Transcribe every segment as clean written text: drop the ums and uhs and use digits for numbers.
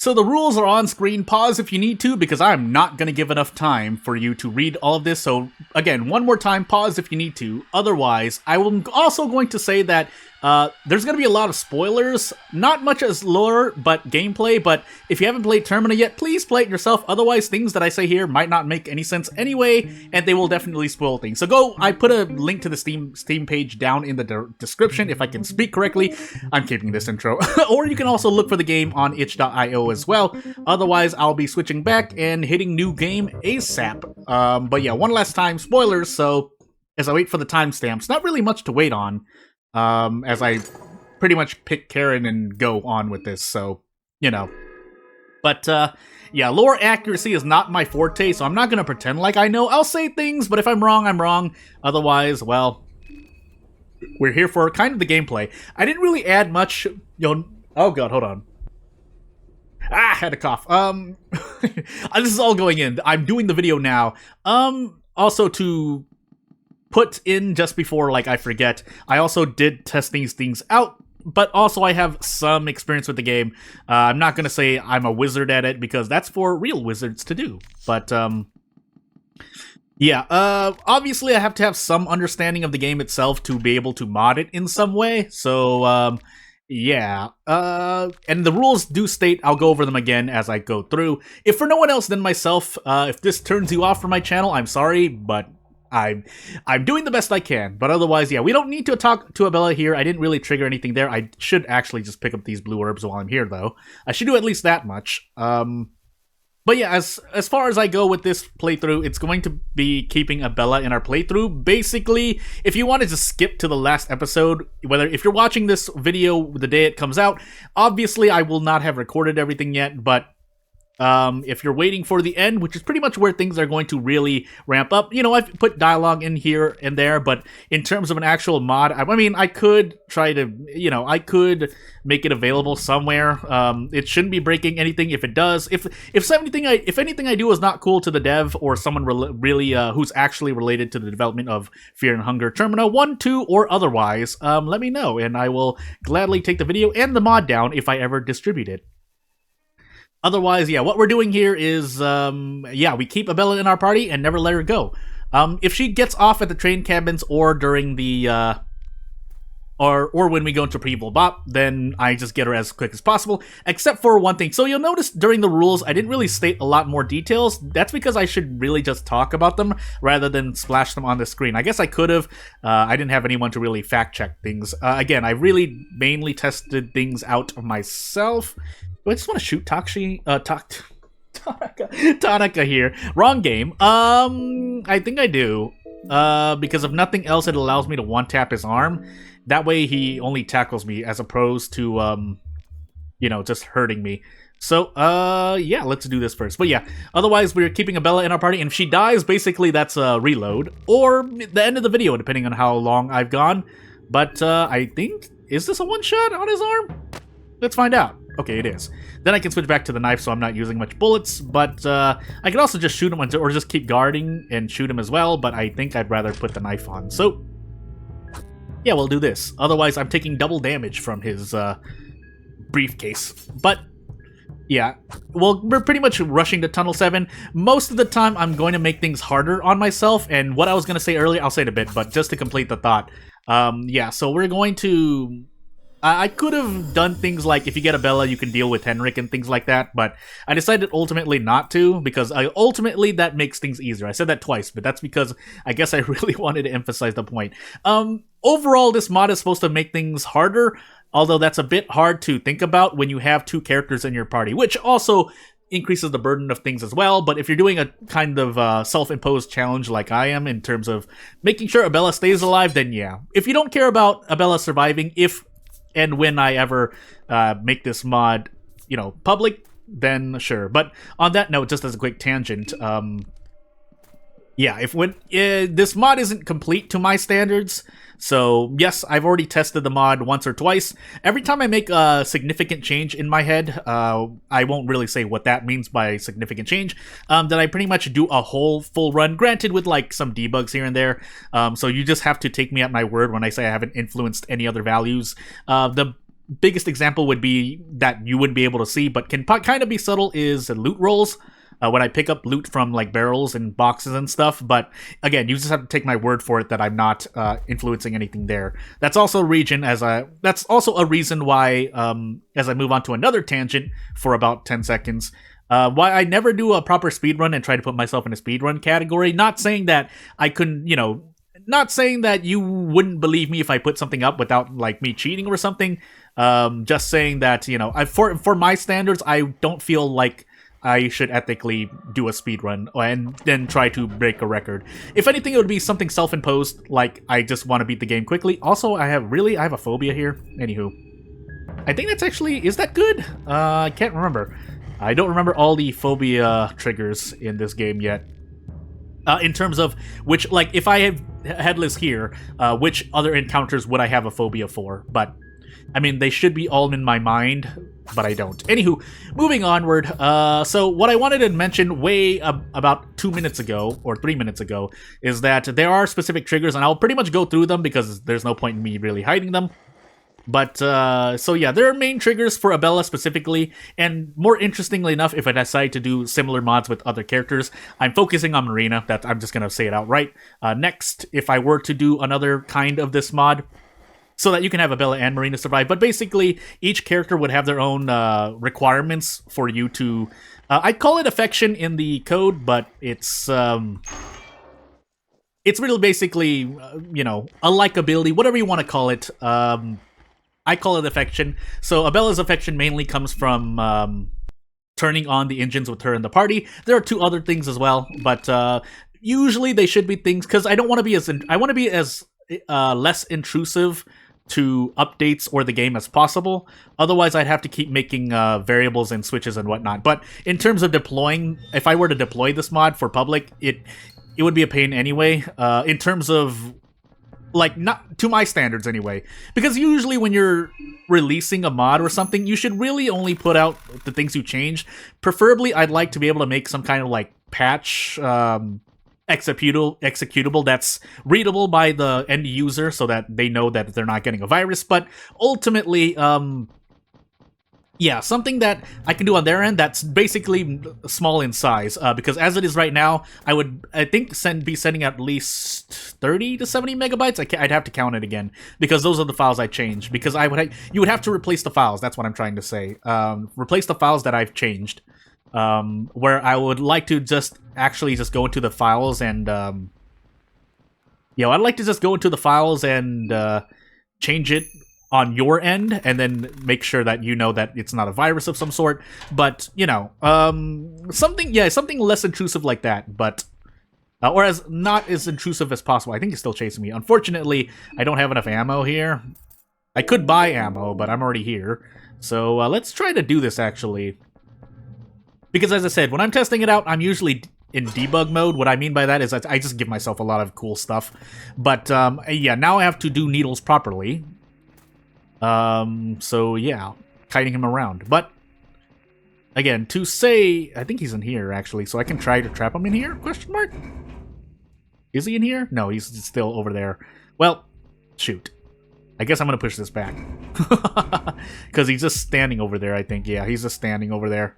So the rules are on screen. Pause if you need to, because I'm not going to give enough time for you to read all of this. So again, one more time, pause if you need to. Otherwise, I will also going to say that there's going to be a lot of spoilers. Not much as lore, but gameplay. But if you haven't played Termina yet, please play it yourself. Otherwise, things that I say here might not make any sense anyway, and they will definitely spoil things. So I put a link to the Steam page down in the description if I can speak correctly. I'm keeping this intro. Or you can also look for the game on itch.io as well. Otherwise, I'll be switching back and hitting new game ASAP. But yeah, one last time, spoilers. So as I wait for the timestamps, not really much to wait on. As I pretty much pick Karen and go on with this, so, you know. But, yeah, lore accuracy is not my forte, so I'm not gonna pretend like I know. I'll say things, but if I'm wrong, I'm wrong. Otherwise, well, we're here for kind of the gameplay. I didn't really add much, oh god, hold on. I had a cough. This is all going in. I'm doing the video now. Also to put in just before, like, I forget, I also did test these things out, but also I have some experience with the game. I'm not gonna say I'm a wizard at it, because that's for real wizards to do. But, yeah, obviously I have to have some understanding of the game itself to be able to mod it in some way, so, yeah, and the rules do state, I'll go over them again as I go through. If for no one else than myself, if this turns you off from my channel, I'm sorry, but I'm doing the best I can. But otherwise, yeah, we don't need to talk to Abella here. I didn't really trigger anything there. I should actually just pick up these blue herbs while I'm here, though. I should do at least that much. But yeah, as far as I go with this playthrough, it's going to be keeping Abella in our playthrough. Basically, if you wanted to skip to the last episode, if you're watching this video the day it comes out, obviously I will not have recorded everything yet, but if you're waiting for the end, which is pretty much where things are going to really ramp up, you know, I've put dialogue in here and there, but in terms of an actual mod, I mean, I could try to, you know, I could make it available somewhere. It shouldn't be breaking anything. If it does, if anything I do is not cool to the dev or someone really who's actually related to the development of Fear and Hunger Termina 1, 2, or otherwise, let me know, and I will gladly take the video and the mod down if I ever distribute it. Otherwise, yeah, what we're doing here is, yeah, we keep Abella in our party and never let her go. If she gets off at the train cabins or during the, or when we go into Pre-Evil Bop, then I just get her as quick as possible, except for one thing. So you'll notice during the rules, I didn't really state a lot more details. That's because I should really just talk about them rather than splash them on the screen. I guess I could have. I didn't have anyone to really fact-check things. Again, I really mainly tested things out myself. Do I just want to shoot Tanaka here? Wrong game. I think I do. Because if nothing else, it allows me to one-tap his arm. That way he only tackles me as opposed to, you know, just hurting me. So, yeah, let's do this first. But yeah, otherwise we're keeping Abella in our party, and if she dies, basically that's a reload. Or the end of the video, depending on how long I've gone. But, I think, is this a one-shot on his arm? Let's find out. Okay, it is. Then I can switch back to the knife, so I'm not using much bullets, but I can also just shoot him or just keep guarding and shoot him as well, but I think I'd rather put the knife on. So, yeah, we'll do this. Otherwise, I'm taking double damage from his briefcase. But, yeah, well, we're pretty much rushing to Tunnel 7. Most of the time, I'm going to make things harder on myself, and what I was going to say earlier, I'll say it a bit, but just to complete the thought. Yeah, so we're going to... I could have done things like, if you get Abella, you can deal with Henrik and things like that, but I decided ultimately not to, because ultimately that makes things easier. I said that twice, but that's because I guess I really wanted to emphasize the point. Overall, this mod is supposed to make things harder, although that's a bit hard to think about when you have two characters in your party, which also increases the burden of things as well. But if you're doing a kind of self-imposed challenge like I am in terms of making sure Abella stays alive, then yeah. If you don't care about Abella surviving, if and when I ever make this mod, you know, public, then sure. But on that note, just as a quick tangent, yeah, this mod isn't complete to my standards, so yes, I've already tested the mod once or twice. Every time I make a significant change in my head, I won't really say what that means by significant change, that I pretty much do a whole full run, granted with like some debugs here and there, so you just have to take me at my word when I say I haven't influenced any other values. The biggest example would be that you wouldn't be able to see, but can kind of be subtle, is loot rolls. When I pick up loot from like barrels and boxes and stuff, but again, you just have to take my word for it that I'm not influencing anything there. That's also that's also a reason why, as I move on to another tangent for about 10 seconds, why I never do a proper speedrun and try to put myself in a speedrun category. Not saying that I couldn't, not saying that you wouldn't believe me if I put something up without like me cheating or something. Just saying that, for my standards, I don't feel like I should ethically do a speedrun and then try to break a record. If anything, it would be something self-imposed, like I just want to beat the game quickly. Also, I have a phobia here. Anywho, I think that's actually, is that good? I can't remember. I don't remember all the phobia triggers in this game yet. In terms of which, like, if I have Headless here, which other encounters would I have a phobia for? But, I mean, they should be all in my mind, but I don't. Anywho, moving onward, so what I wanted to mention about 2 minutes ago, or 3 minutes ago, is that there are specific triggers, and I'll pretty much go through them because there's no point in me really hiding them. But, so yeah, there are main triggers for Abella specifically, and more interestingly enough, if I decide to do similar mods with other characters, I'm focusing on Marina. I'm just gonna say it outright. Next, if I were to do another kind of this mod, so that you can have Abella and Marina survive, but basically, each character would have their own requirements for you to... I'd call it affection in the code, but it's really basically, a likability, whatever you want to call it. I call it affection. So Abella's affection mainly comes from turning on the engines with her in the party. There are 2 other things as well, but usually they should be things, because I want to be as less intrusive to updates or the game as possible. Otherwise, I'd have to keep making variables and switches and whatnot. But in terms of deploying, if I were to deploy this mod for public, it would be a pain anyway. In terms of, like, not to my standards anyway, because usually when you're releasing a mod or something, you should really only put out the things you changed. Preferably, I'd like to be able to make some kind of like patch executable that's readable by the end user, so that they know that they're not getting a virus. But ultimately, yeah, something that I can do on their end that's basically small in size, because as it is right now, I think be sending at least 30 to 70 megabytes. I'd have to count it again, because those are the files I changed. Because you would have to replace the files. That's what I'm trying to say. Replace the files that I've changed. Where I would like to just go into the files and, I'd like to just go into the files and change it on your end, and then make sure that you know that it's not a virus of some sort. But, something less intrusive like that, but, or as not as intrusive as possible. I think he's still chasing me. Unfortunately, I don't have enough ammo here. I could buy ammo, but I'm already here. So, let's try to do this, actually. Because, as I said, when I'm testing it out, I'm usually in debug mode. What I mean by that is I just give myself a lot of cool stuff. But, yeah, now I have to do needles properly. So, yeah, kiting him around. But, again, to say... I think he's in here, actually, so I can try to trap him in here? Question mark? Is he in here? No, he's still over there. Well, shoot. I guess I'm gonna push this back. Because he's just standing over there, I think. Yeah, he's just standing over there.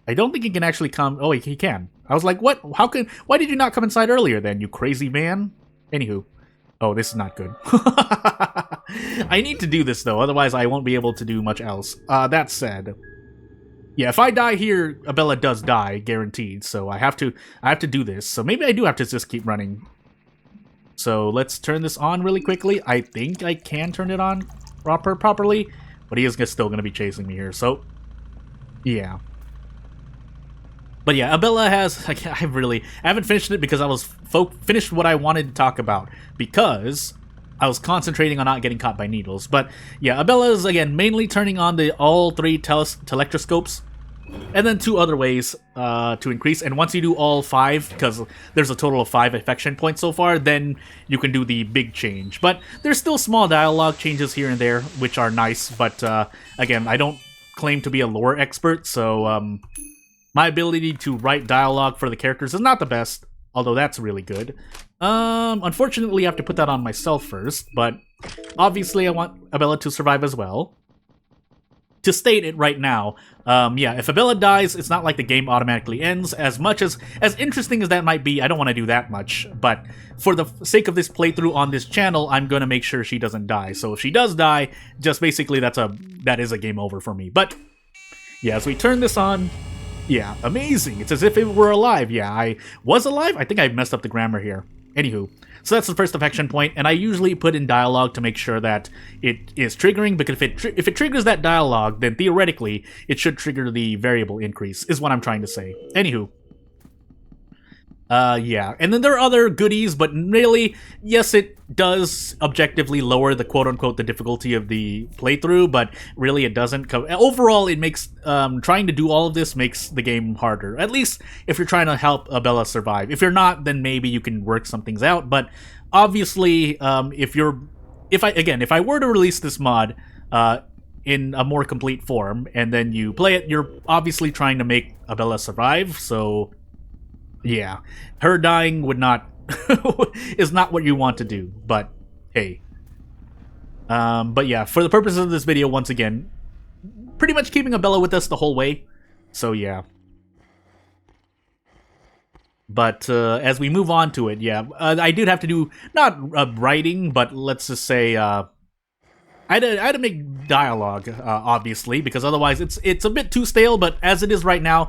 I don't think he can actually come... Oh, he can. I was like, what? Why did you not come inside earlier then, you crazy man? Anywho. Oh, this is not good. I need to do this, though. Otherwise, I won't be able to do much else. That said... Yeah, if I die here, Abella does die, guaranteed. So I have to do this. So maybe I do have to just keep running. So let's turn this on really quickly. I think I can turn it on properly. But he is still going to be chasing me here. So, yeah. But yeah, Abella has... I haven't finished it because I was finished what I wanted to talk about. Because I was concentrating on not getting caught by needles. But yeah, Abella is, again, mainly turning on all 3 telectroscopes. And then 2 other ways to increase. And once you do all 5, because there's a total of 5 affection points so far, then you can do the big change. But there's still small dialogue changes here and there, which are nice. But again, I don't claim to be a lore expert, so... my ability to write dialogue for the characters is not the best, although that's really good. Unfortunately, I have to put that on myself first, but obviously I want Abella to survive as well. to state it right now, yeah, if Abella dies, it's not like the game automatically ends. As much as interesting as that might be, I don't want to do that much. But for the sake of this playthrough on this channel, I'm gonna make sure she doesn't die. So if she does die, just basically that is a game over for me. But yeah, as we turn this on, yeah, amazing. It's as if it were alive. Yeah, I was alive. I think I messed up the grammar here. Anywho, so that's the first affection point, and I usually put in dialogue to make sure that it is triggering, because if it triggers that dialogue, then theoretically, it should trigger the variable increase, is what I'm trying to say. Anywho. Yeah, and then there are other goodies, but really, yes, it does objectively lower the quote-unquote the difficulty of the playthrough, but really it doesn't. Overall, it makes, trying to do all of this makes the game harder, at least if you're trying to help Abella survive. If you're not, then maybe you can work some things out, but obviously, if I were to release this mod, in a more complete form, and then you play it, you're obviously trying to make Abella survive, so yeah, her dying would not is not what you want to do, but hey. But yeah, for the purposes of this video, once again, pretty much keeping Abella with us the whole way, so yeah. But as we move on to it, yeah, I did have to do, not writing, but let's just say, I had to make dialogue, obviously, because otherwise it's a bit too stale, but as it is right now,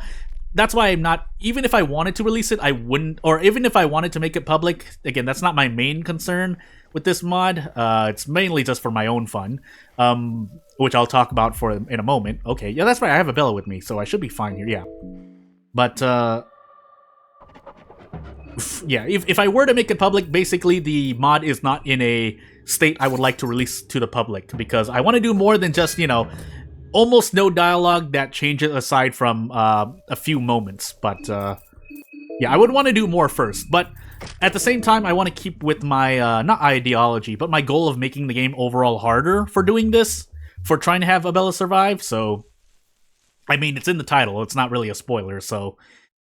that's why I'm not, even if I wanted to release it, I wouldn't, or even if I wanted to make it public, again, that's not my main concern with this mod. It's mainly just for my own fun, which I'll talk about in a moment. Okay, yeah, that's right, I have Abella with me, so I should be fine here, yeah. But, yeah, if I were to make it public, basically the mod is not in a state I would like to release to the public, because I want to do more than just, you know, almost no dialogue that changes aside from a few moments, but yeah, I would want to do more first, but at the same time, I want to keep with my, not ideology, but my goal of making the game overall harder for doing this, for trying to have Abella survive, so, I mean, it's in the title, it's not really a spoiler, so,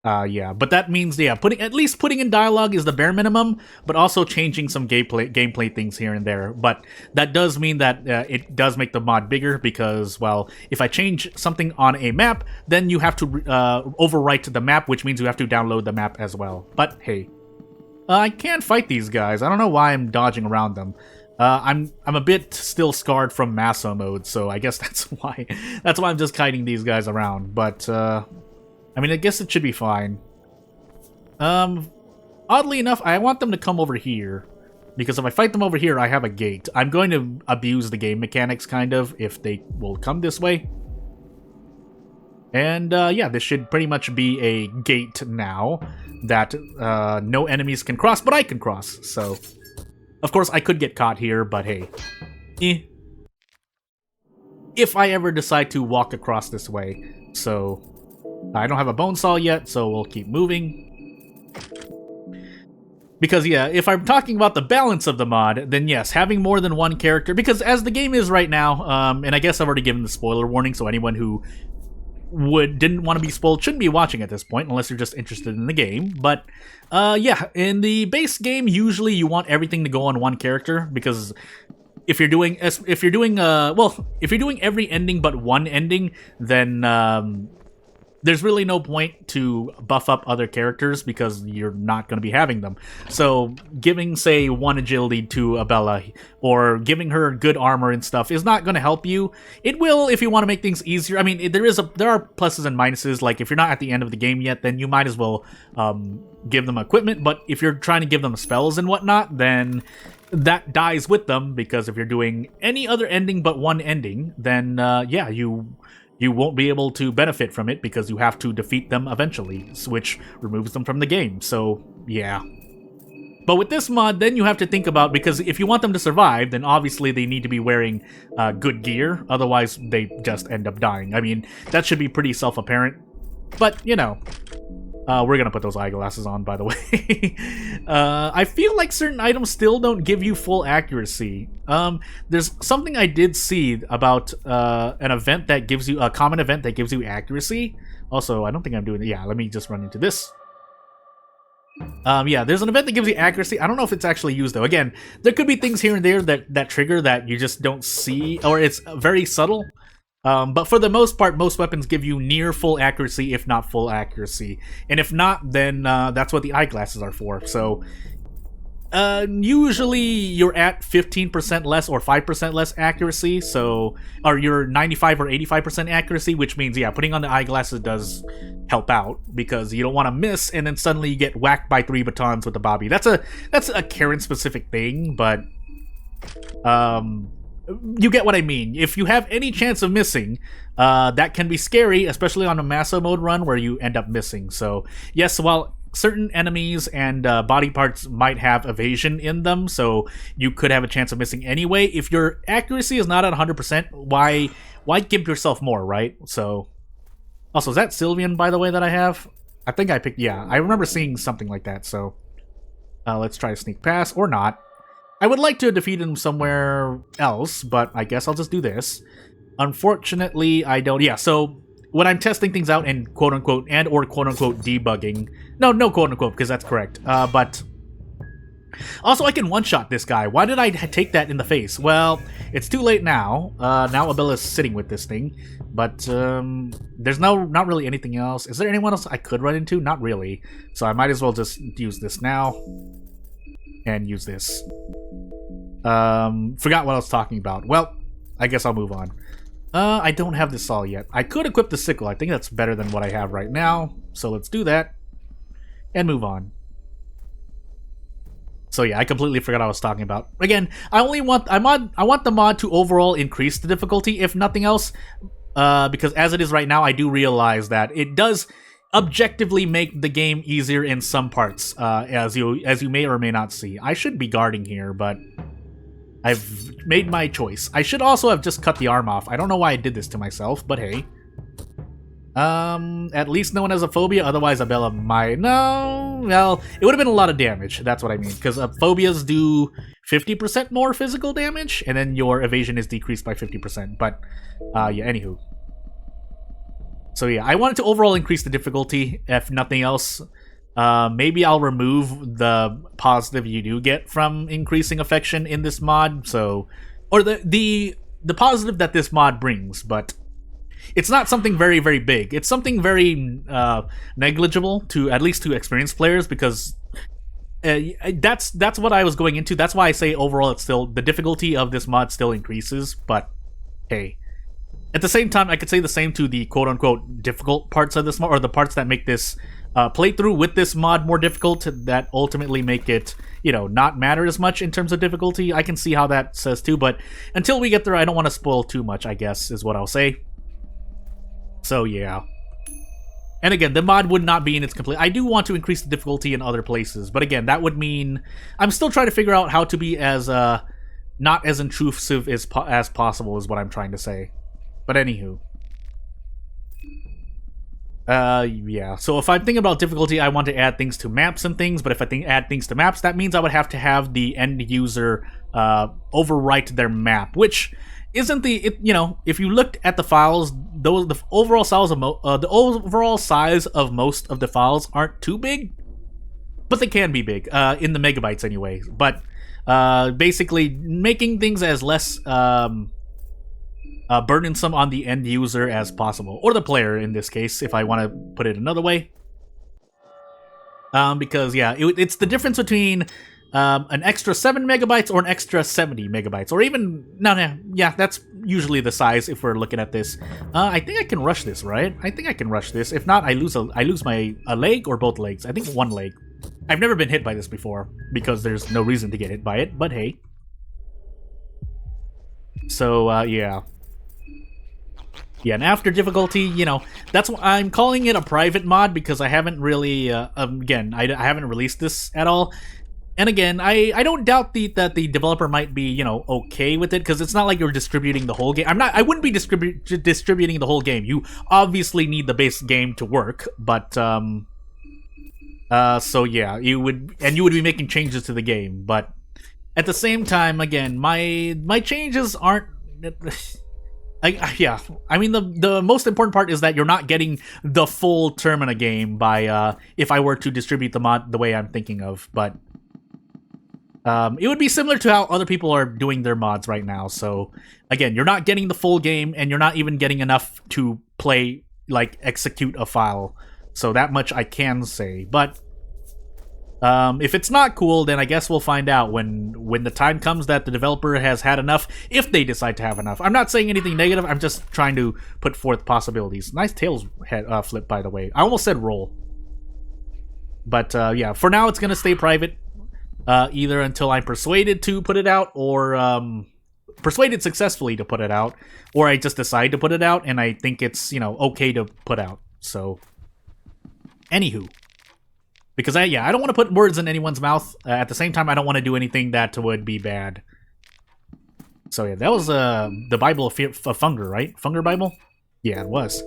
yeah, but that means, yeah, at least putting in dialogue is the bare minimum, but also changing some gameplay things here and there. But that does mean that it does make the mod bigger, because, well, if I change something on a map, then you have to overwrite the map, which means you have to download the map as well. But hey, I can't fight these guys. I don't know why I'm dodging around them. I'm a bit still scarred from Massa mode, so I guess that's why I'm just kiting these guys around. But I mean, I guess it should be fine. Oddly enough, I want them to come over here, because if I fight them over here, I have a gate. I'm going to abuse the game mechanics, kind of, if they will come this way. And, yeah, this should pretty much be a gate now that no enemies can cross, but I can cross, so. Of course, I could get caught here, but hey. If I ever decide to walk across this way, so I don't have a bone saw yet, so we'll keep moving. Because, yeah, if I'm talking about the balance of the mod, then yes, having more than one character, because as the game is right now, and I guess I've already given the spoiler warning, so anyone who didn't want to be spoiled shouldn't be watching at this point, unless you're just interested in the game. But, yeah, in the base game, usually you want everything to go on one character, because if you're doing every ending but one ending, then there's really no point to buff up other characters, because you're not going to be having them. So giving, say, one agility to Abella, or giving her good armor and stuff, is not going to help you. It will if you want to make things easier. I mean, there are pluses and minuses. Like, if you're not at the end of the game yet, then you might as well give them equipment. But if you're trying to give them spells and whatnot, then that dies with them, because if you're doing any other ending but one ending, then yeah, you won't be able to benefit from it, because you have to defeat them eventually, which removes them from the game, so yeah. But with this mod, then you have to think about, because if you want them to survive, then obviously they need to be wearing good gear, otherwise they just end up dying. I mean, that should be pretty self-apparent, but, you know. We're gonna put those eyeglasses on, by the way. I feel like certain items still don't give you full accuracy. There's something I did see about an event that gives you, a common event that gives you accuracy. Also, I don't think I'm doing it. Yeah, let me just run into this. Yeah, there's an event that gives you accuracy. I don't know if it's actually used, though. Again, there could be things here and there that trigger that you just don't see, or it's very subtle. But for the most part, most weapons give you near full accuracy, if not full accuracy. And if not, then that's what the eyeglasses are for. So usually you're at 15% less or 5% less accuracy, so, or you're 95 or 85% accuracy, which means, yeah, putting on the eyeglasses does help out, because you don't want to miss, and then suddenly you get whacked by 3 batons with the Bobby. That's a Karen-specific thing, but, you get what I mean. If you have any chance of missing, that can be scary, especially on a Massa mode run where you end up missing. So, yes, while certain enemies and body parts might have evasion in them, so you could have a chance of missing anyway. If your accuracy is not at 100%, why give yourself more, right? So, also, is that Sylvian, by the way, that I have? I think I picked, yeah, I remember seeing something like that, so let's try to sneak past, or not. I would like to defeat him somewhere else, but I guess I'll just do this. Unfortunately, I don't, yeah, so when I'm testing things out and quote-unquote, and or quote-unquote debugging, no quote-unquote, because that's correct, but also I can one-shot this guy. Why did I take that in the face? Well, it's too late now. Now Abella's sitting with this thing, but there's not really anything else. Is there anyone else I could run into? Not really, so I might as well just use this now, and use this. Forgot what I was talking about. Well, I guess I'll move on. I don't have the saw yet. I could equip the sickle. I think that's better than what I have right now. So let's do that. And move on. So yeah, I completely forgot what I was talking about. Again, I want the mod to overall increase the difficulty, if nothing else. Because as it is right now, I do realize that it does objectively make the game easier in some parts, as you may or may not see. I should be guarding here, but I've made my choice. I should also have just cut the arm off. I don't know why I did this to myself, but hey. At least no one has a phobia, otherwise Abella might... No, well, it would have been a lot of damage, that's what I mean, because phobias do 50% more physical damage, and then your evasion is decreased by 50%, but, yeah, anywho. So yeah, I wanted to overall increase the difficulty, if nothing else. Maybe I'll remove the positive you do get from increasing affection in this mod, so... Or the positive that this mod brings, but... It's not something very, very big. It's something very negligible, at least to experienced players, because that's what I was going into. That's why I say overall it's still... The difficulty of this mod still increases, but hey... At the same time, I could say the same to the quote-unquote difficult parts of this mod, or the parts that make this playthrough with this mod more difficult, that ultimately make it, you know, not matter as much in terms of difficulty. I can see how that says too, but until we get there, I don't want to spoil too much, I guess, is what I'll say. So, yeah. And again, the mod would not be in its complete... I do want to increase the difficulty in other places, but again, that would mean... I'm still trying to figure out how to be as, not as intrusive as possible, is what I'm trying to say. But anywho. Yeah. So if I'm thinking about difficulty, I want to add things to maps and things, but if I add things to maps, that means I would have to have the end user overwrite their map, which isn't you know, if you looked at the files, the overall size of most of the files aren't too big, but they can be big, in the megabytes anyway. But basically making things as less burdensome on the end user as possible, or the player in this case, if I want to put it another way. Because yeah, it's the difference between an extra 7 megabytes or an extra 70 megabytes, or even yeah, that's usually the size if we're looking at this. I think I can rush this, right? I think I can rush this. If not, I lose a leg or both legs. I think one leg. I've never been hit by this before because there's no reason to get hit by it, but hey. So yeah. Yeah, and after difficulty, you know, that's why I'm calling it a private mod, because I haven't really, again, I haven't released this at all. And again, I don't doubt that the developer might be, you know, okay with it, because it's not like you're distributing the whole game. I wouldn't be distributing the whole game. You obviously need the base game to work, but, so yeah, you would be making changes to the game, but at the same time, again, my changes aren't... yeah, I mean, the most important part is that you're not getting the full Termina game by, if I were to distribute the mod the way I'm thinking of, but... It would be similar to how other people are doing their mods right now. So, again, you're not getting the full game, and you're not even getting enough to play, like, execute a file. So that much I can say. But if it's not cool, then I guess we'll find out when the time comes that the developer has had enough, if they decide to have enough. I'm not saying anything negative, I'm just trying to put forth possibilities. Nice tails flip, by the way. I almost said roll. But yeah, for now it's going to stay private, either until I'm persuaded to put it out, or persuaded successfully to put it out, or I just decide to put it out and I think it's, you know, okay to put out. So, anywho. Because I don't want to put words in anyone's mouth. At the same time, I don't want to do anything that would be bad. So yeah, that was the Bible of Funger, right? Funger Bible? Yeah, it was.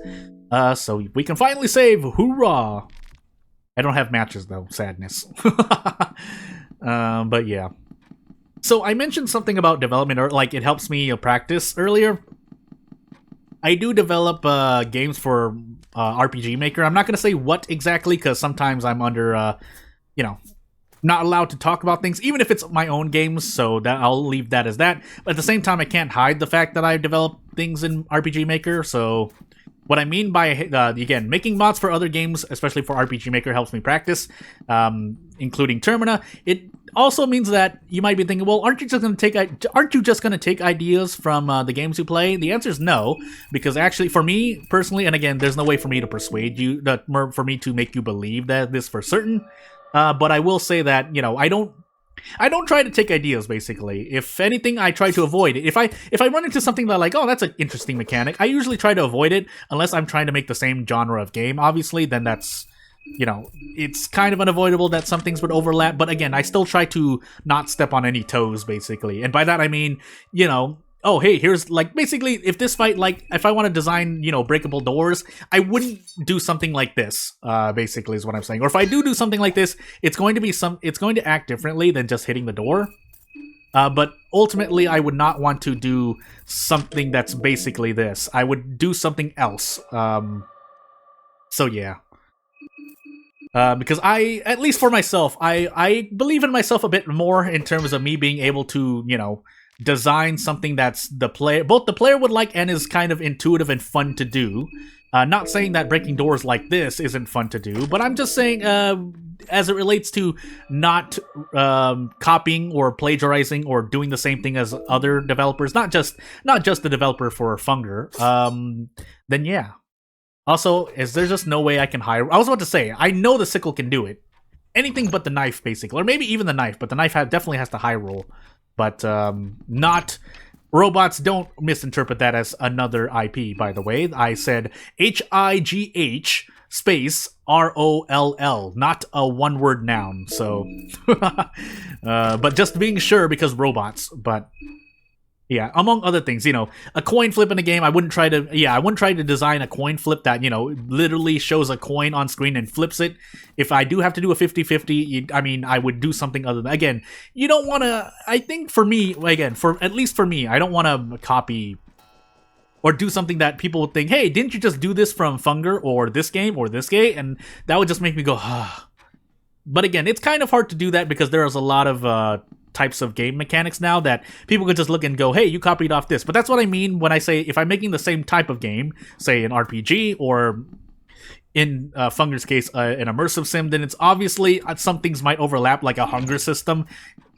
So we can finally save. Hoorah! I don't have matches though. Sadness. But yeah. So I mentioned something about development, or like it helps me practice earlier. I do develop games for RPG Maker. I'm not going to say what exactly, because sometimes I'm under, you know, not allowed to talk about things, even if it's my own games, so that I'll leave that as that. But at the same time, I can't hide the fact that I develop things in RPG Maker, so what I mean by, again, making mods for other games, especially for RPG Maker, helps me practice, including Termina. It also means that you might be thinking, well, aren't you just going to take ideas from the games you play? The answer is no, because actually, for me personally, and again, there's no way for me to persuade you, for me to make you believe that this for certain. But I will say that, you know, I don't try to take ideas, basically. If anything, I try to avoid it. If I run into something that, like, oh, that's an interesting mechanic, I usually try to avoid it, unless I'm trying to make the same genre of game, obviously, then that's, you know, it's kind of unavoidable that some things would overlap, but again, I still try to not step on any toes, basically. And by that, I mean, you know, oh, hey, here's, like, basically, if this fight, like, if I want to design, you know, breakable doors, I wouldn't do something like this, basically, is what I'm saying. Or if I do something like this, it's going to act differently than just hitting the door. But ultimately, I would not want to do something that's basically this. I would do something else. So, yeah. Because at least for myself, I believe in myself a bit more in terms of me being able to, you know, design something that's both the player would like and is kind of intuitive and fun to do. Not saying that breaking doors like this isn't fun to do, but I'm just saying, as it relates to not copying or plagiarizing or doing the same thing as other developers, not just the developer for Funger, then yeah. Also, is there just no way I can hire? I was about to say, I know the sickle can do it. Anything but the knife, basically. Or maybe even the knife, but the knife definitely has to high roll. But not... Robots, don't misinterpret that as another IP, by the way. I said H-I-G-H space R-O-L-L, not a one-word noun, so... but just being sure, because robots, but... Yeah, among other things, you know, a coin flip in a game, I wouldn't try to design a coin flip that, you know, literally shows a coin on screen and flips it. If I do have to do a 50-50, I mean, I would do something other than, again, you don't want to, I think for me, again, at least for me, I don't want to copy or do something that people would think, hey, didn't you just do this from Funger or this game? And that would just make me go, ah. But again, it's kind of hard to do that because there is a lot of, types of game mechanics now that people could just look and go, hey, you copied off this. But that's what I mean when I say if I'm making the same type of game, say an RPG or in Funger's case, an immersive sim, then it's obviously some things might overlap, like a hunger system.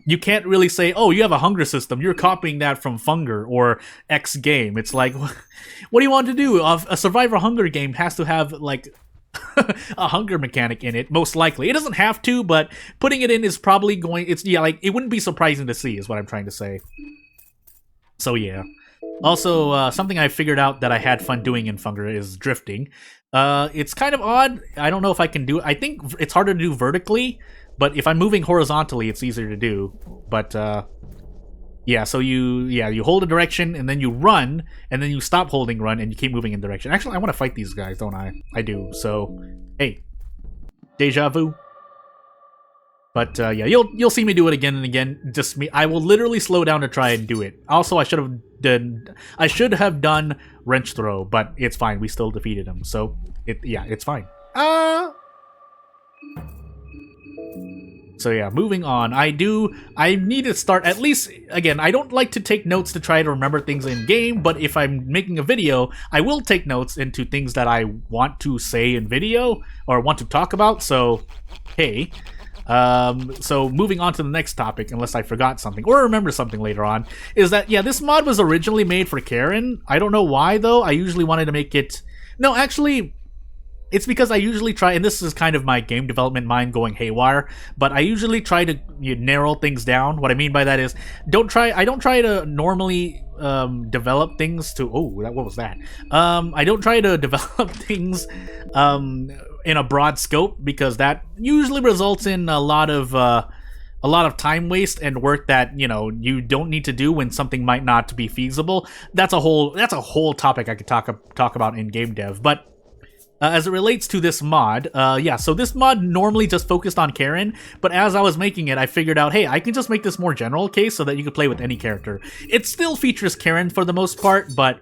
You can't really say, oh, you have a hunger system, you're copying that from Funger or X game. It's like, what do you want to do? A survivor hunger game has to have, like, a hunger mechanic in it, most likely. It doesn't have to, but putting it in is probably going... it wouldn't be surprising to see, is what I'm trying to say. So, yeah. Also, something I figured out that I had fun doing in Funger is drifting. It's kind of odd. I don't know if I can do it. I think it's harder to do vertically, but if I'm moving horizontally, it's easier to do. But, yeah, so you hold a direction, and then you run, and then you stop holding run, and you keep moving in direction. Actually, I want to fight these guys, don't I? I do, so, hey. Deja vu. But, yeah, you'll see me do it again and again. Just me. I will literally slow down to try and do it. Also, I should have done wrench throw, but it's fine. We still defeated him, so, it's fine. So yeah, moving on. I need to start, at least, again, I don't like to take notes to try to remember things in game, but if I'm making a video, I will take notes into things that I want to say in video, or want to talk about, so, hey. So moving on to the next topic, unless I forgot something, or remember something later on, is that, yeah, this mod was originally made for Karen. I don't know why, though. I usually wanted to make it... No, actually... It's because I usually try, and this is kind of my game development mind going haywire, but I usually try to narrow things down. What I mean by that is, I don't try to normally develop things to, what was that? I don't try to develop things in a broad scope, because that usually results in a lot of time waste and work that, you don't need to do when something might not be feasible. That's a whole topic I could talk about in game dev, but as it relates to this mod, so this mod normally just focused on Karen, but as I was making it, I figured out, hey, I can just make this more general case so that you can play with any character. It still features Karen for the most part, but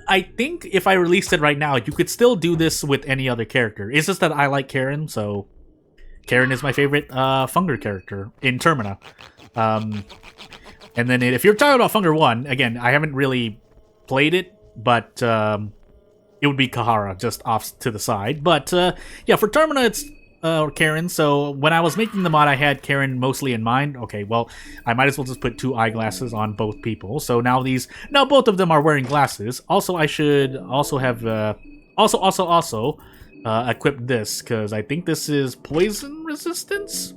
I think if I released it right now, you could still do this with any other character. It's just that I like Karen, so Karen is my favorite Funger character in Termina. And then if you're talking about Funger 1, again, I haven't really played it, but... it would be Kahara, just off to the side. But, yeah, for Termina, it's Karen. So when I was making the mod, I had Karen mostly in mind. Okay, well, I might as well just put 2 eyeglasses on both people. So now both of them are wearing glasses. Also, I should also have, equip this, because I think this is poison resistance?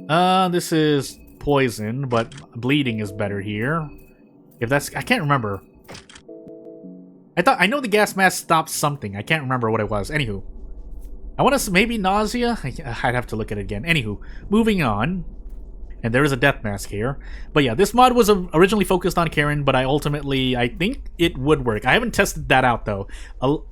This is poison, but bleeding is better here. If that's... I can't remember. I know the gas mask stopped something. I can't remember what it was. Anywho. I want to... Maybe nausea? I'd have to look at it again. Anywho. Moving on. And there is a death mask here. But yeah, this mod was originally focused on Karen, but I think it would work. I haven't tested that out, though. All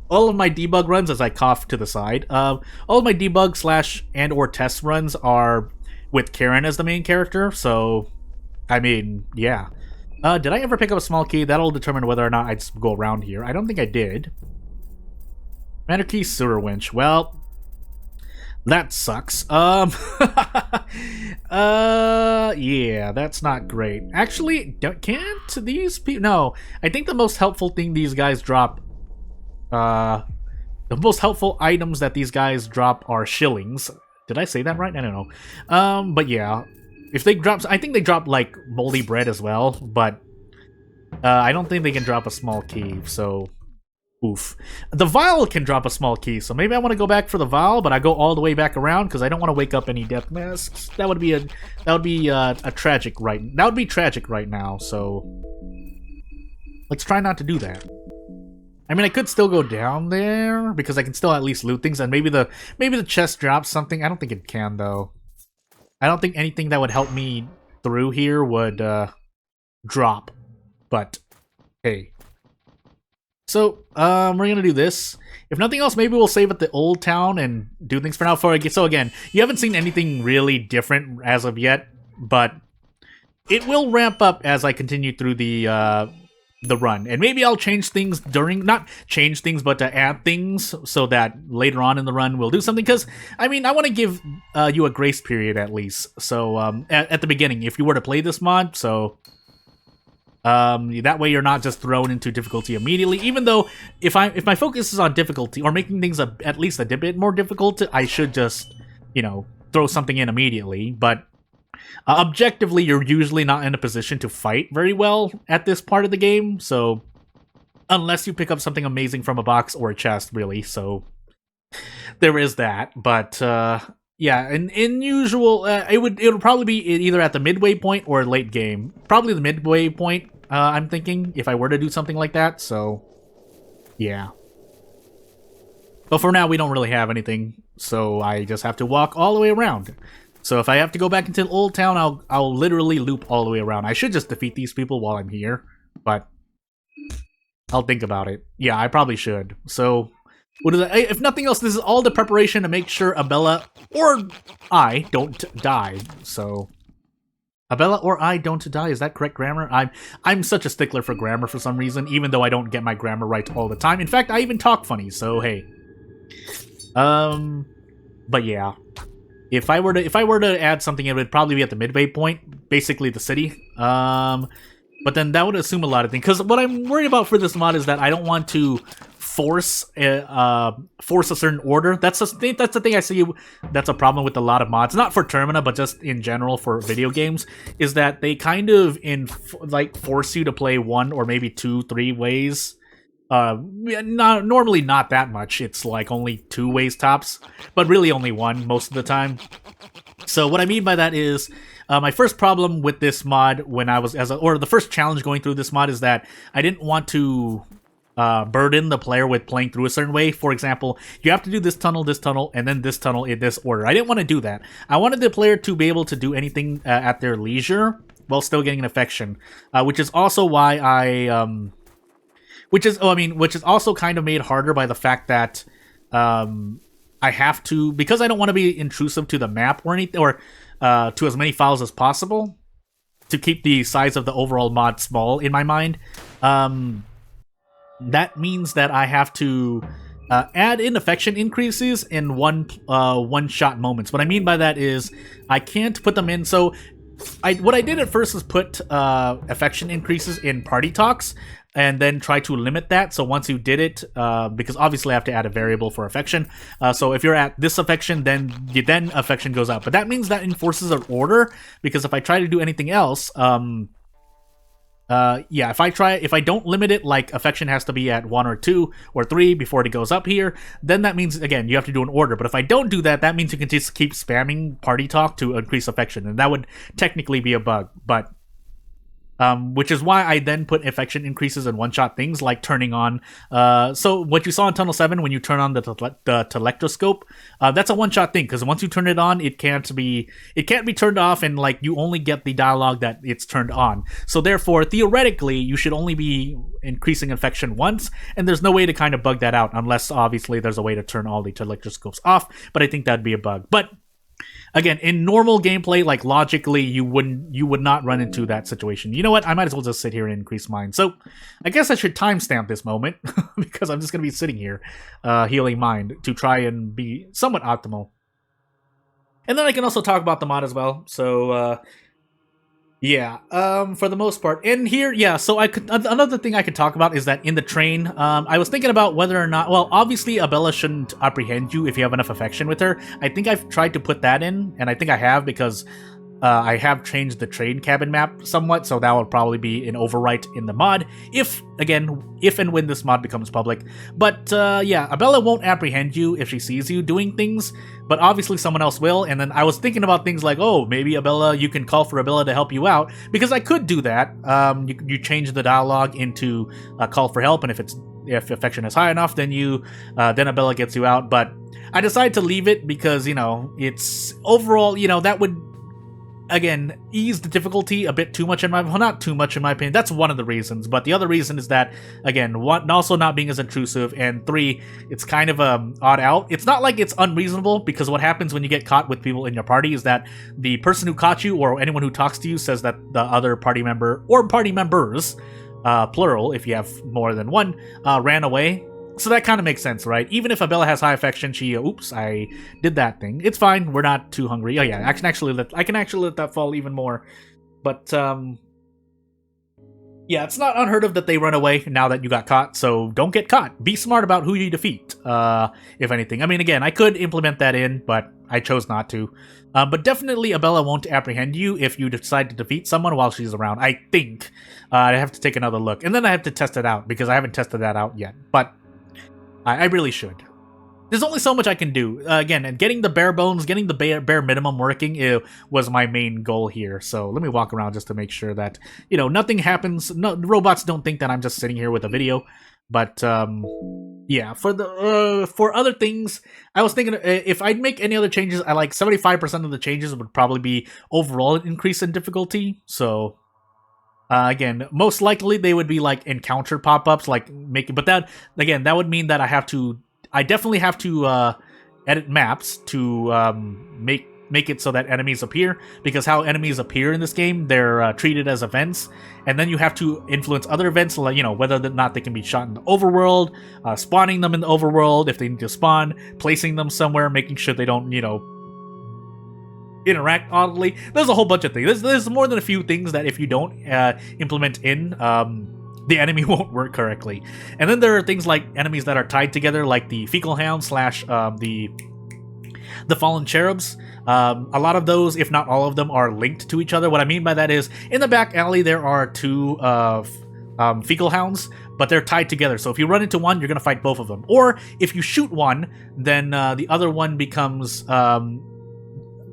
of my debug runs, as I cough to the side, all of my debug / and or test runs are with Karen as the main character. So, I mean, yeah. Did I ever pick up a small key? That'll determine whether or not I just go around here. I don't think I did. Matter key sewer winch. Well, that sucks. Yeah, that's not great. Actually, can't these people... No, I think the most helpful thing these guys drop... the most helpful items that these guys drop are shillings. Did I say that right? I don't know. But yeah... If they drop... I think they drop, like, moldy bread as well, but... I don't think they can drop a small key, so... Oof. The vial can drop a small key, so maybe I want to go back for the vial, but I go all the way back around, because I don't want to wake up any death masks. That would be a tragic right... That would be tragic right now, so... Let's try not to do that. I mean, I could still go down there, because I can still at least loot things, and maybe the chest drops something. I don't think it can, though. I don't think anything that would help me through here would drop, but hey. So, we're gonna do this. If nothing else, maybe we'll save at the old town and do things for now. So again, you haven't seen anything really different as of yet, but it will ramp up as I continue through the run. And maybe I'll change things not change things, but to add things so that later on in the run we'll do something. Because, I mean, I want to give you a grace period at least. So, at the beginning, if you were to play this mod, so... that way you're not just thrown into difficulty immediately. Even though, if my focus is on difficulty, or making things at least a bit more difficult, I should just, throw something in immediately. But... objectively, you're usually not in a position to fight very well at this part of the game, so... Unless you pick up something amazing from a box or a chest, really, so... There is that, but, yeah, in usual, it would probably be either at the midway point or late game. Probably the midway point, I'm thinking, if I were to do something like that, so... Yeah. But for now, we don't really have anything, so I just have to walk all the way around. So if I have to go back into the old town, I'll literally loop all the way around. I should just defeat these people while I'm here, but I'll think about it. Yeah, I probably should. So, if nothing else, this is all the preparation to make sure Abella or I don't die. So, Abella or I don't die. Is that correct grammar? I'm such a stickler for grammar for some reason, even though I don't get my grammar right all the time. In fact, I even talk funny. So hey, but yeah. If I were to add something, it would probably be at the midway point, basically the city. But then that would assume a lot of things. Because what I'm worried about for this mod is that I don't want to force a certain order. That's the thing I see. That's a problem with a lot of mods, not for Termina, but just in general for video games. Is that they kind of force you to play one or maybe 2-3 ways. Normally not that much. It's like only 2 ways tops, but really only one most of the time. So what I mean by that is, my first problem with this mod when I was the first challenge going through this mod is that I didn't want to burden the player with playing through a certain way. For example, you have to do this tunnel, and then this tunnel in this order. I didn't want to do that. I wanted the player to be able to do anything at their leisure while still getting an affection, which is also why which is also kind of made harder by the fact that I have to, because I don't want to be intrusive to the map or anything, or to as many files as possible, to keep the size of the overall mod small in my mind. That means that I have to add in affection increases in one-shot moments. What I mean by that is I can't put them in. So what I did at first is put affection increases in party talks, and then try to limit that. So once you did it, because obviously I have to add a variable for affection. So if you're at this affection, then affection goes up. But that means that enforces an order, because if I try to do anything else, if I don't limit it, like affection has to be at 1 or 2 or 3 before it goes up here, then that means, again, you have to do an order. But if I don't do that, that means you can just keep spamming party talk to increase affection, and that would technically be a bug. But which is why I then put affection increases in one-shot things, like turning on. So what you saw in Tunnel 7, when you turn on the telectroscope, that's a one-shot thing, because once you turn it on, it can't be turned off, and like you only get the dialogue that it's turned on. So therefore, theoretically, you should only be increasing affection once, and there's no way to kind of bug that out, unless obviously there's a way to turn all the telectroscopes off. But I think that'd be a bug. But again, in normal gameplay, like logically, you would not run into that situation. You know what? I might as well just sit here and increase mine. So I guess I should timestamp this moment because I'm just going to be sitting here healing mine to try and be somewhat optimal. And then I can also talk about the mod as well. So for the most part. And here, so another thing I could talk about is that in the train, I was thinking about whether or not, well, obviously Abella shouldn't apprehend you if you have enough affection with her. I think I've tried to put that in, and I think I have, because I have changed the train cabin map somewhat, so that will probably be an overwrite in the mod, if and when this mod becomes public. But Abella won't apprehend you if she sees you doing things, but obviously someone else will. And then I was thinking about things like, oh, maybe you can call for Abella to help you out, because I could do that. You change the dialogue into a call for help, and if affection is high enough, then then Abella gets you out. But I decided to leave it because, it's overall, that would, again, ease the difficulty a bit too much not too much in my opinion. That's one of the reasons, but the other reason is that, again, one, also not being as intrusive, and 3, it's kind of odd out. It's not like it's unreasonable, because what happens when you get caught with people in your party is that the person who caught you, or anyone who talks to you, says that the other party member, or party members, plural if you have more than one, ran away. So that kind of makes sense, right? Even if Abella has high affection, oops, I did that thing. It's fine. We're not too hungry. Oh yeah, I can actually let that fall even more. But it's not unheard of that they run away now that you got caught. So don't get caught. Be smart about who you defeat. If anything, I mean, again, I could implement that in, but I chose not to. But definitely, Abella won't apprehend you if you decide to defeat someone while she's around. I think I have to take another look, and then I have to test it out, because I haven't tested that out yet. But I really should. There's only so much I can do. Again, and getting the bare bones, getting the bare minimum working was my main goal here. So let me walk around just to make sure that, nothing happens. No, robots don't think that I'm just sitting here with a video. But for other things, I was thinking if I'd make any other changes, I like 75% of the changes would probably be overall an increase in difficulty. So again, most likely they would be like encounter pop-ups, like but that would mean that I definitely have to edit maps to make it so that enemies appear, because how enemies appear in this game, they're treated as events, and then you have to influence other events, like, whether or not they can be shot in the overworld, spawning them in the overworld if they need to spawn, placing them somewhere, making sure they don't, interact oddly. There's a whole bunch of things. There's more than a few things that if you don't implement in, the enemy won't work correctly. And then there are things like enemies that are tied together, like the fecal hound slash the fallen cherubs. A lot of those, if not all of them, are linked to each other. What I mean by that is, in the back alley there are two fecal hounds, but they're tied together. So if you run into one, you're gonna fight both of them. Or if you shoot one, then the other one becomes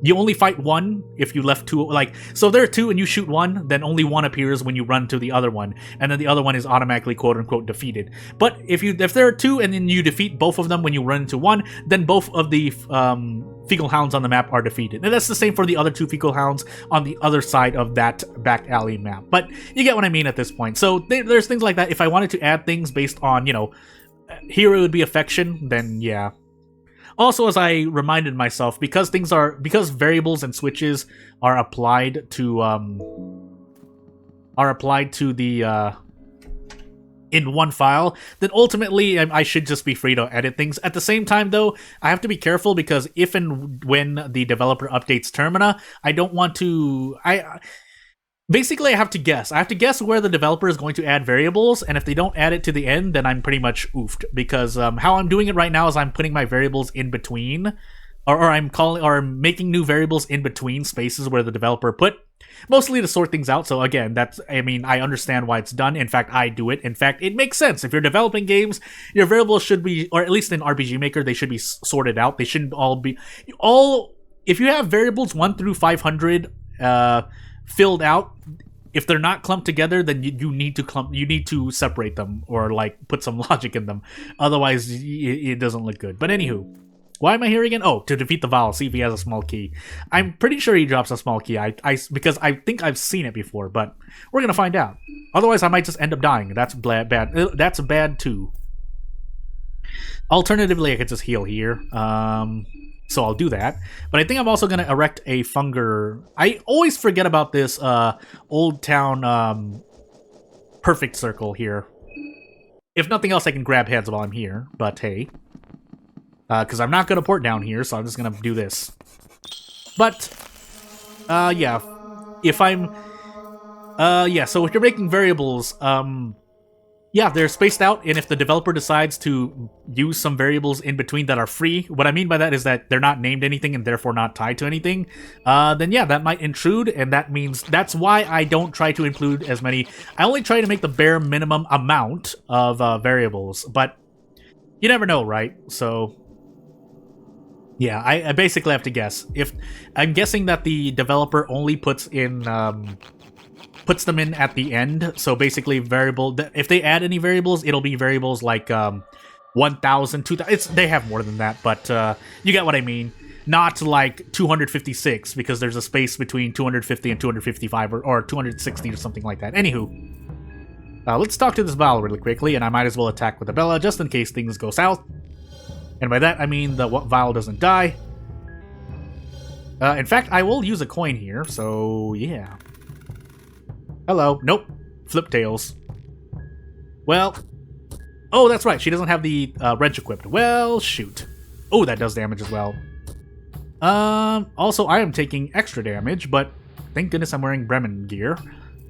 you only fight one if you left two. Like, so there are two and you shoot one, then only one appears when you run to the other one, and then the other one is automatically quote unquote defeated. But if there are two and then you defeat both of them when you run into one, then both of the fecal hounds on the map are defeated. And that's the same for the other two fecal hounds on the other side of that back alley map. But you get what I mean at this point. So there's things like that. If I wanted to add things based on, you know, here it would be affection, then yeah. Also, as I reminded myself, because variables and switches are applied to the in one file, then ultimately I should just be free to edit things. At the same time, though, I have to be careful because if and when the developer updates Termina, I don't want to. Basically, I have to guess. I have to guess where the developer is going to add variables, and if they don't add it to the end, then I'm pretty much oofed. Because how I'm doing it right now is I'm putting my variables in between, or I'm making new variables in between spaces where the developer put, mostly to sort things out. So again, I understand why it's done. In fact, I do it. In fact, it makes sense. If you're developing games, your variables should be, or at least in RPG Maker, they should be sorted out. They shouldn't all be if you have variables 1 through 500 filled out, if they're not clumped together, then you need to separate them or like put some logic in them. Otherwise, it doesn't look good. But anywho, why am I here again? Oh, to defeat the Val, see if he has a small key. I'm pretty sure he drops a small key. Because I think I've seen it before, but we're gonna find out. Otherwise, I might just end up dying. That's bad. That's bad too. Alternatively, I could just heal here. So I'll do that. But I think I'm also going to erect a Funger. I always forget about this Old Town perfect circle here. If nothing else, I can grab heads while I'm here. But hey. Because I'm not going to port down here, so I'm just going to do this. But, yeah. If I'm... yeah, so if you're making variables, yeah, they're spaced out, and if the developer decides to use some variables in between that are free, what I mean by that is that they're not named anything and therefore not tied to anything, then yeah, that might intrude, and that means that's why I don't try to include as many. I only try to make the bare minimum amount of variables, but you never know, right? So yeah, I basically have to guess. If I'm guessing that the developer only puts them in at the end, so basically if they add any variables, it'll be variables like 1,000, 2,000, they have more than that, but you get what I mean. Not like 256, because there's a space between 250 and 255, or 260 or something like that. Anywho, let's talk to this Val really quickly, and I might as well attack with Abella just in case things go south. And by that, I mean the Val doesn't die. In fact, I will use a coin here, so yeah. Hello. Nope. Flip tails. Well. Oh, that's right. She doesn't have the wrench equipped. Well, shoot. Oh, that does damage as well. Also, I am taking extra damage, but thank goodness I'm wearing Bremen gear.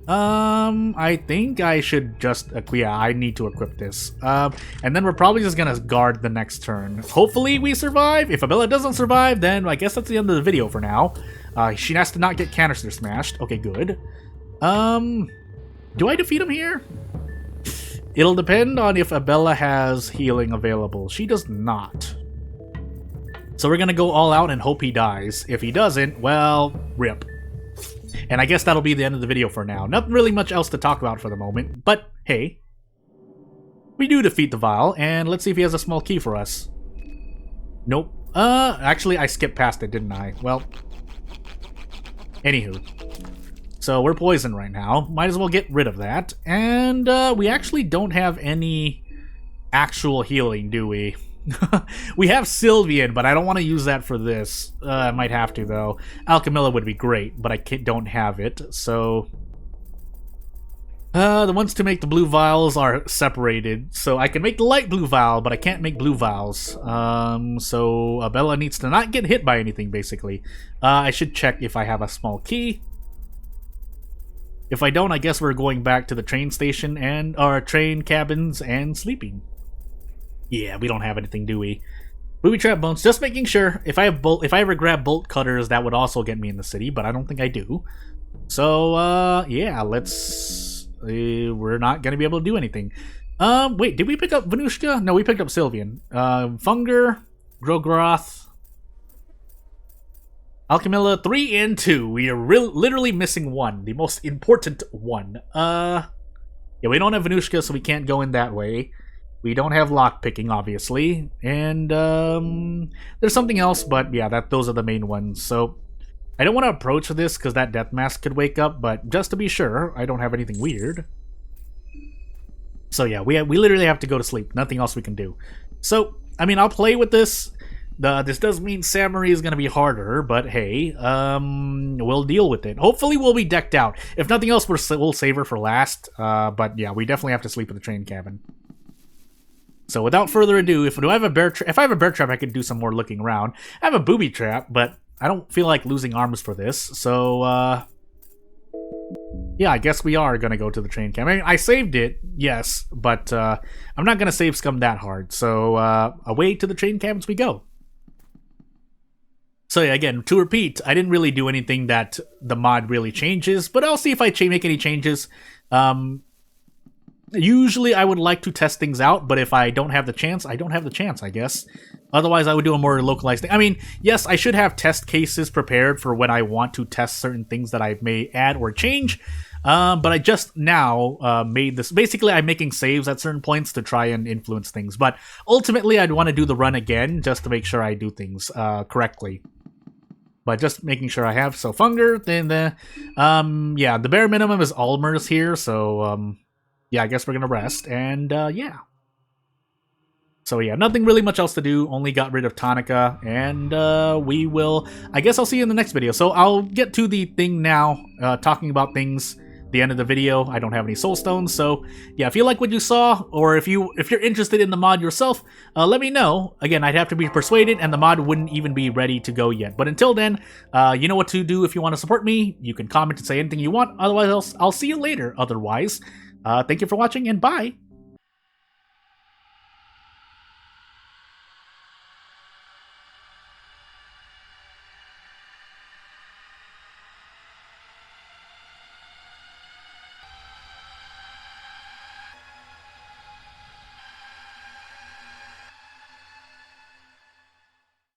I think I should just... yeah, I need to equip this. And then we're probably just gonna guard the next turn. Hopefully we survive. If Abella doesn't survive, then I guess that's the end of the video for now. She has to not get canister smashed. Okay, good. Do I defeat him here? It'll depend on if Abella has healing available. She does not. So we're gonna go all out and hope he dies. If he doesn't, well, rip. And I guess that'll be the end of the video for now. Not really much else to talk about for the moment, but hey. We do defeat the Val, and let's see if he has a small key for us. Nope. Actually, I skipped past it, didn't I? Well. Anywho. So we're poisoned right now. Might as well get rid of that. And we actually don't have any actual healing, do we? We have Sylvian, but I don't want to use that for this. I might have to, though. Alchemilla would be great, but I don't have it, so... The ones to make the blue vials are separated, so I can make the light blue vial, but I can't make blue vials. So Abella needs to not get hit by anything, basically. I should check if I have a small key. If I don't, I guess we're going back to the train station and our train cabins and sleeping. Yeah, we don't have anything, do we? Booby trap bones. Just making sure. If I ever grab bolt cutters, that would also get me in the city, but I don't think I do. So yeah, let's. We're not gonna be able to do anything. Wait, did we pick up Venushka? No, we picked up Sylvian. Funger, Grogroth, Alchemilla, 3 and 2. We are literally missing one, the most important one. Yeah, we don't have Venushka, so we can't go in that way. We don't have lockpicking, obviously, and there's something else, but yeah, those are the main ones. So I don't want to approach this because that death mask could wake up, but just to be sure, I don't have anything weird. So yeah, we literally have to go to sleep. Nothing else we can do. So, I mean, I'll play with this. This does mean Samurai is going to be harder, but hey, we'll deal with it. Hopefully we'll be decked out. If nothing else, we'll save her for last. But yeah, we definitely have to sleep in the train cabin. So without further ado, if I have a bear trap, I could do some more looking around. I have a booby trap, but I don't feel like losing arms for this. So yeah, I guess we are gonna go to the train cabin. I mean, I saved it, yes, but I'm not gonna save scum that hard. So away to the train cabins we go. So yeah, again, to repeat, I didn't really do anything that the mod really changes, but I'll see if I make any changes. Usually I would like to test things out, but if I don't have the chance, I don't have the chance, I guess. Otherwise, I would do a more localized thing. I mean, yes, I should have test cases prepared for when I want to test certain things that I may add or change, but I just now made this. Basically, I'm making saves at certain points to try and influence things, but ultimately, I'd want to do the run again just to make sure I do things correctly. But just making sure I have. So, Funger, then yeah, the bare minimum is Almer's here, so yeah, I guess we're gonna rest, and yeah. So yeah, nothing really much else to do, only got rid of Tonica, and we will, I guess I'll see you in the next video. So I'll get to the thing now, talking about things, the end of the video. I don't have any soul stones, so yeah, if you like what you saw, or if you're interested in the mod yourself, let me know. Again, I'd have to be persuaded, and the mod wouldn't even be ready to go yet. But until then, you know what to do if you want to support me. You can comment and say anything you want, otherwise I'll see you later. Otherwise, thank you for watching, and bye!